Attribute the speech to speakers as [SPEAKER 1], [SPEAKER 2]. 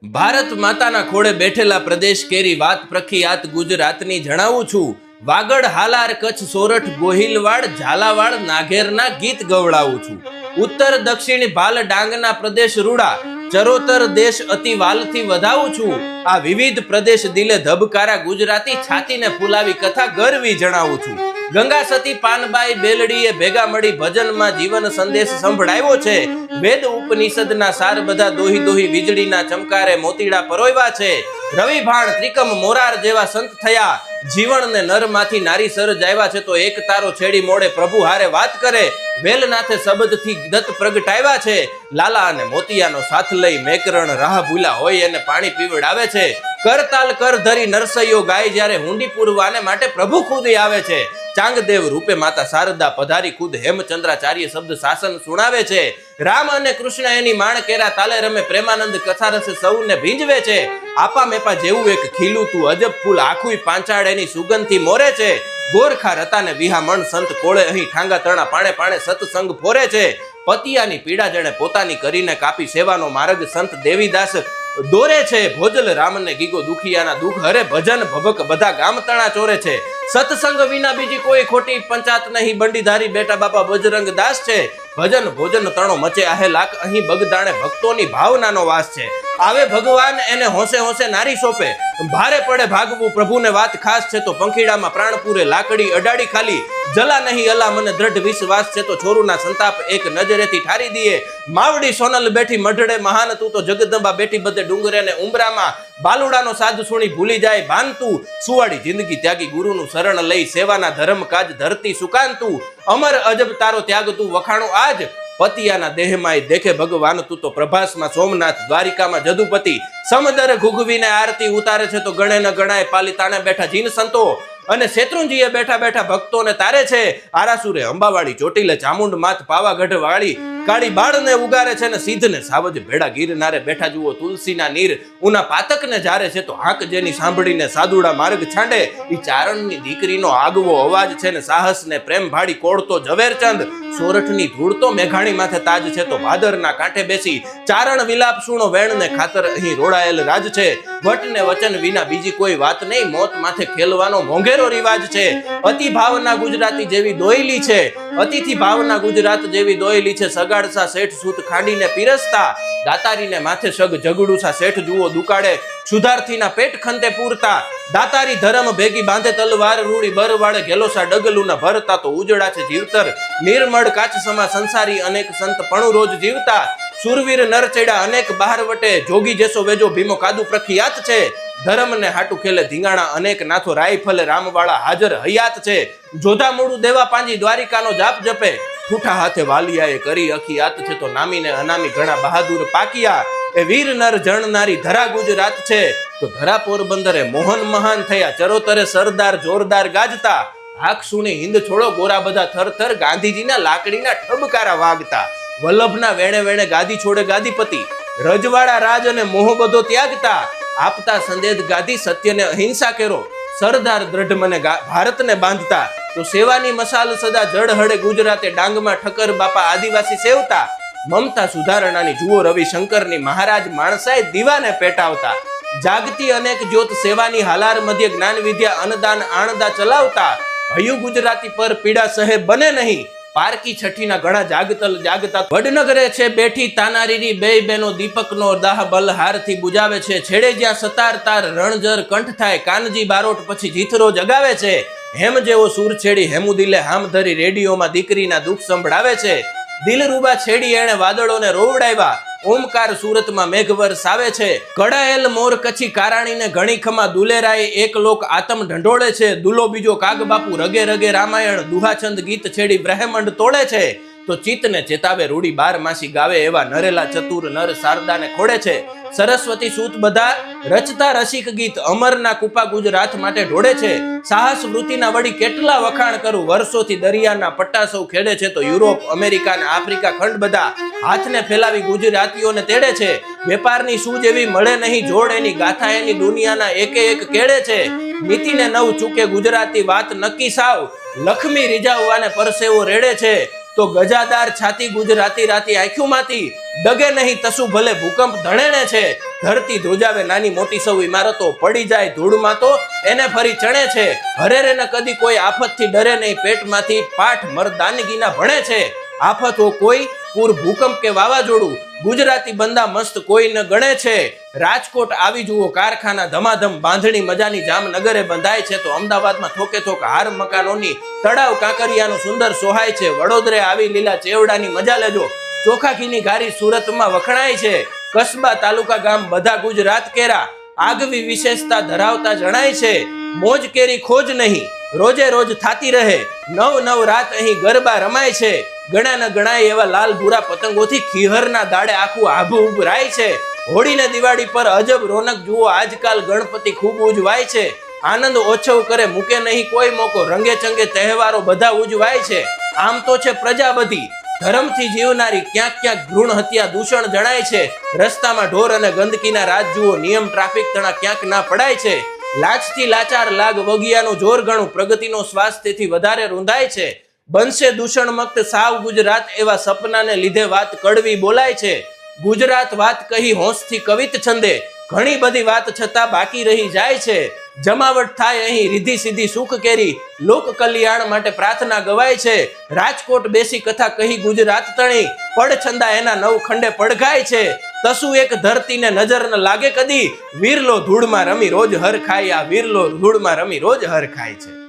[SPEAKER 1] ભારત માતાના ખોળે બેઠેલા પ્રદેશ કેરી વાત પ્રખ્યાત ગુજરાતની જણાવું છું. વાગડ હાલાર કચ્છ સોરઠ ગોહિલવાડ ઝાલાવાડ નાઘેરના ગીત ગવડાવું છું. ઉત્તર દક્ષિણ ભાલ ડાંગના પ્રદેશ રૂડા ચરોતર દેશ અતિ વાલથી વધાવું છું. આ વિવિધ પ્રદેશ દિલે ધબકારા ગુજરાતી છાતીને ફૂલાવી કથા ગરવી જણાવું છું. ગંગા સતી પાનબાઈ બેલડીએ ભેગા મળી ભજનમાં જીવન સંદેશ સંભળાવ્યો છે. વેદ ઉપનિષદના સાર બધા દોહી દોહી વીજળીના ચમકારે મોતીડા પરોવ્યા છે. રવિભાણ ત્રિકમ મોરાર જેવા સંત થયા, જીવનને નરમાંથી નારી સર જાવ્યા છે. તો એક તારો છેડી મોડે પ્રભુ હારે વાત કરે, વેલનાથે શબ્દથી દત્ત પ્રગટાવ્યા છે. લાલા અને મોતિયાનો સાથ લઈ મેકરણ રાહ ભૂલા હોય એને પાણી પીવડાવે છે. કરતાલ કર ધરી નરસૈયો ગાય જ્યારે હુંડી પૂરવાને માટે પ્રભુ ખુદ આવે છે. ચાંગદેવ રૂપે માતા શારદા પધારી ખુદ હેમચંદ્રાચાર્ય શબ્દ શાસન સુણાવે છે. રામ અને કૃષ્ણ એની માણ કેરા તાલે રમે, પ્રેમાનંદ કથારસે સૌને ભીંજવે છે. આપા મેપા જેવું એક ખીલું તું અજબ ફૂલ, આખું પાંચાળ એની સુગંધથી મોરે છે. ગોરખા રતાને વિહામણ સંત કોળે, અહીં ઠાંગા તરણા પાણે પાણે સત્સંગ ફોરે છે. પતિયાની પીડા જેણે પોતાની કરીને કાપી, સેવાનો માર્ગ સંત દેવીદાસ દોરે છે. ભોજલ રામને ગીગો દુખિયાના દુઃખ હરે, ભજન ભભક બધા ગામ તણા ચોરે છે. સત્સંગ વિના બીજી કોઈ ખોટી પંચાત નહીં, બંડીધારી બેટા બાપા બજરંગ દાસ છે. ભજન ભોજન તણો મચે આહે લાખ, અહીં બગદાણે ભક્તોની ભાવનાનો વાસ છે. આવે ભગવાન એને હોંશે હોંશે નારી સોંપે, ભારે પડે ભાગવું પ્રભુને વાત ખાસ છે. તો પંખીડામાં પ્રાણ પૂરે લાકડી અડાડી ખાલી, જલા નહીં અલા મને દ્રઢ વિશ્વાસ છે. તો છોરુના સંતાપ એક નજરેથી ઠારી દીએ, માવડી સોનલ બેઠી મઢડે મહાન તું, તો જગદંબા બેઠી બધે ડુંગરે ને ઉમરામાં. બાલુડાનો સાધુ સુણી ભૂલી જાય ભાન તું, સુવાડી જિંદગી ત્યાગી ગુરુનું શરણ લઈ, સેવાના ધર્મ કાજ ધરતી સુકાન તું. અમર અજબ તારો ત્યાગ તું વખાણું આજ, પતિયાના દેહમાં દેખે ભગવાન તું. તો પ્રભાસમાં સોમનાથ, દ્વારિકામાં જદુપતિ, સમદર ઘુઘવીને આરતી ઉતારે છે. તો ગણે ન ગણાય પાલિતાણે બેઠા જીન સંતો, અને શેત્રુંજીએ બેઠા બેઠા ભક્તોને તારે છે. આરાસુરે અંબાવાળી ચોટીલે, ચામુંડ માત પાવાગઢ વાળી, કાળી બાળને ઉગારે છે. ને સિદ્ધને સાવજ ભેડા ગિરનારે બેઠા જુઓ તુલસીના નીર, ઉના પાતકને જારે છે. તો હાંક જેની સાંભળીને સાદુડા માર્ગ છાંડે, ઈ ચારણની દીકરીનો આગવો અવાજ છે. ને સાહસને પ્રેમ ભાડી કોળતો ઝવેરચંદ, સોરઠની ધૂળ તો મેઘાણી માથે તાજ છે. તો ભાદરના કાંઠે બેસી ચારણ વિલાપ સુણો, વેણને ખાતર અહીં રોડાયેલ રાજ છે. વટને વચન વિના બીજી કોઈ વાત નહીં, મોત માથે ખેલવાનો મોંઘેરો રિવાજ છે. અતિ ભાવના ગુજરાતી જેવી દોયલી છે, અતિથી ભાવના ગુજરાત જેવી દોયલી છે. સગાડસા શેઠ સૂત ખાંડીને પીરસતા, દાતારીને માથે સગ ઝઘડુસા શેઠ જુઓ દુકાળે, સુધાર્થીના પેટ ખંતે પૂરતા. દાતારી ધરમ ભેગી બાંધે તલવાર, રૂડી બરવાડે ઘેલોસા ડગલુના ભરતા. તો ઉજળા છે જીવતર નિર્મળ કાચ સમા, સંસારી અનેક સંત પણ રોજ જીવતા. સુરવીર નરચેડા અનેક બહાર વટે, જોગી જેસો વેજો ભીમો કાદુ પ્રખ્યાત છે. ધર્મને હાટુ ખેલે ધીંગાણા અનેક નાથો, રાયફલે રામવાળા હાજર હયાત છે. જોધા મૂળું દેવા પાંજી દ્વારિકાનો જાપ જપે, ઠૂઠા હાથે વાલિયાએ કરી અખિયાત છે. તો નામીને અનામી ઘણા બહાદુર પાકિયા, એ વીર નર જણનારી ધરા ગુજરાત છે. તો ધરા પોરબંદરે મોહન મહાન થયા, ચરોતરે સરદાર જોરદાર ગાજતા. હાક સુણી હિંદ છોડો ગોરા બધા થરથર, ગાંધીજીના લાકડીના ઠબકારા વાગતા. વલ્લભના વેણે વેણે ગાદી છોડે ગાદીપતિ, રજવાડા રાજ અને મોહ બધો ત્યાગતા. આપતા સંદેદ ગાદી સત્યને અહિંસા કેરો, સરદાર દ્રઢ મને ભારતને બાંધતા. તો સેવાની મસાલ સદા જડ હડે ગુજરાતે, ડાંગમાં ઠક્કર બાપા આદિવાસી સેવતા. મમતા સુધારણાની જુઓ રવિશંકરની, મહારાજ માણસાએ દીવાને પેટાવતા. જાગતી અનેક જ્યોત સેવાની હાલાર મધ્ય, જ્ઞાન વિદ્યા અન્નદાન આણદા ચલાવતા. હયું ગુજરાતી પર પીડા સહે બને નહીં, પારકી છઠ્ઠીના ઘણા જાગતા. વડનગરે છે બેઠી તાનારીની, બે બેનો દીપકનો દાહ બલહારથી બુજાવે છે. છેડે જ્યાં સતાર તાર રણજર કંઠ થાય, કાનજી બારોટ પછી જીથરો જગાવે છે. હેમ જેવો સૂર છેડી હેમુદિલે હામ ધરી, રેડિયોમાં દીકરીના દુઃખ સંભળાવે છે. દિલરૂબા છેડી એણે વાદળોને રોવડાવ્યા, ઓમકાર સુરતમાં મેઘવર સાવે છે. કડાયેલ મોર કચ્છી કારાણીને ઘણી ખમા, દુલેરાય એક લોક આતમ ઢંઢોળે છે. દુલો બીજો કાગ બાપુ રગે રગે રામાયણ, દુહાછંદ ગીત છેડી બ્રહ્માંડ તોડે છે. તો ચિત્તને ચેતાવે રૂડી બાર માસી ગાવે, એવા નરેલા ચતુર નર શારદાને ખોડે છે. સરસ્વતી સૂત બધા રચતા રસિક ગીત, અમરના કુપા ગુજરાત માટે ઢોળે છે. સાહસ વૃત્તિના વળી કેટલા વખાણ કરું, વર્ષોથી દરિયાના પટ્ટા સૌ ખેડે છે. તો યુરોપ અમેરિકા અને આફ્રિકા ખંડ બધા હાથને ફેલાવી ગુજરાતીઓને તેડે છે. વેપારની સૂઝ એવી મળે નહીં જોડ, એની ગાથા એની દુનિયાના એકે એક કેડે છે. નીતિને નવ ચૂકે ગુજરાતી વાત નક્કી સાવ, લક્ષ્મી રીઝાવવાને પરસેવો રેડે છે. તો ગજાદાર છાતી ગુજરાતી રાતી આંખોમાંથી ડગે નહીં તસુ ભલે ભૂકંપ ધણેને છે ધરતી ધ્રુજાવે નાની મોટી સૌ ઇમારતો પડી જાય ધૂળમાં તો એને ફરી ચણે છે હરેરે ન કદી કોઈ આફતથી ડરે નહીં પેટમાંથી પાઠ મરદાનગીના ભણે છે આફતો કોઈ પૂર ભૂકંપ કે વાવાઝોડું ગુજરાતી બંદા મસ્ત કોઈ ન ગણે છે રાજકોટ આવી જુઓ કારખાના ધમાધમ બાંધણી મજાની જામનગરે બંધાય છે તો અમદાવાદમાં થોકે થોક હાર મકાનોની તળાવ કાંકરિયાનું સુંદર સોહાય છે વડોદરે આવી લીલા ચેવડાની મજા લેજો ચોખાખીની ઘારી સુરતમાં વખણાય છે કસ્બા તાલુકા ગામ બધા ગુજરાત કેરા આગવી વિશેષતા ધરાવતા જણાય છે મોજ કેરી ખોજ નહીં રોજે રોજ થાતી રહે નવ રાત અહીં ગરબા રમાય છે ગણા ન ગણાય એવા લાલ ભૂરા પતંગોથી ખીહરના દાડે આખું આભું ઉભરાય છે હોળી ને દિવાળી પર અજબ રોનક જુઓ આજકાલ ગણપતિ ખૂબ ઉજવાય છે આનંદ ઓછવ કરે મૂકે નહીં કોઈ મોકો રંગે ચંગે તહેવારો બધા ઉજવાય છે આમ તો છે પ્રજા બધી ધર્મથી જીવનારી ક્યાંક ક્યાંક ભ્રૂણ હત્યા દૂષણ જણાય છે રસ્તામાં ઢોર અને ગંદકીના રાજ જુઓ નિયમ ટ્રાફિક તણા ક્યાંક ના પડાય છે લાજથી લાચાર લાગ વગિયાનું જોર ગણું પ્રગતિનો શ્વાસ તેથી વધારે રૂંધાય છે બનશે દૂષણ મુક્ત સાવ ગુજરાત એવા સપનાને લીધે વાત કડવી બોલાય છે ગુજરાત વાત કહી હોંશથી કવિત છંદે ઘણી બધી વાત છતાં બાકી રહી જાય છે જમાવટ થાય અહીં રીધી સીધી સુખ કેરી લોક કલ્યાણ માટે પ્રાર્થના ગવાય છે રાજકોટ બેસી કથા કહી ગુજરાત તણી પડ છંદા એના નવ ખંડે પડઘાય છે તસુ એક ધરતીને નજર ન લાગે કદી વીરલો ધૂળમાં રમી રોજ હર ખાય આ વીરલો ધૂળમાં રમી રોજ હર ખાય છે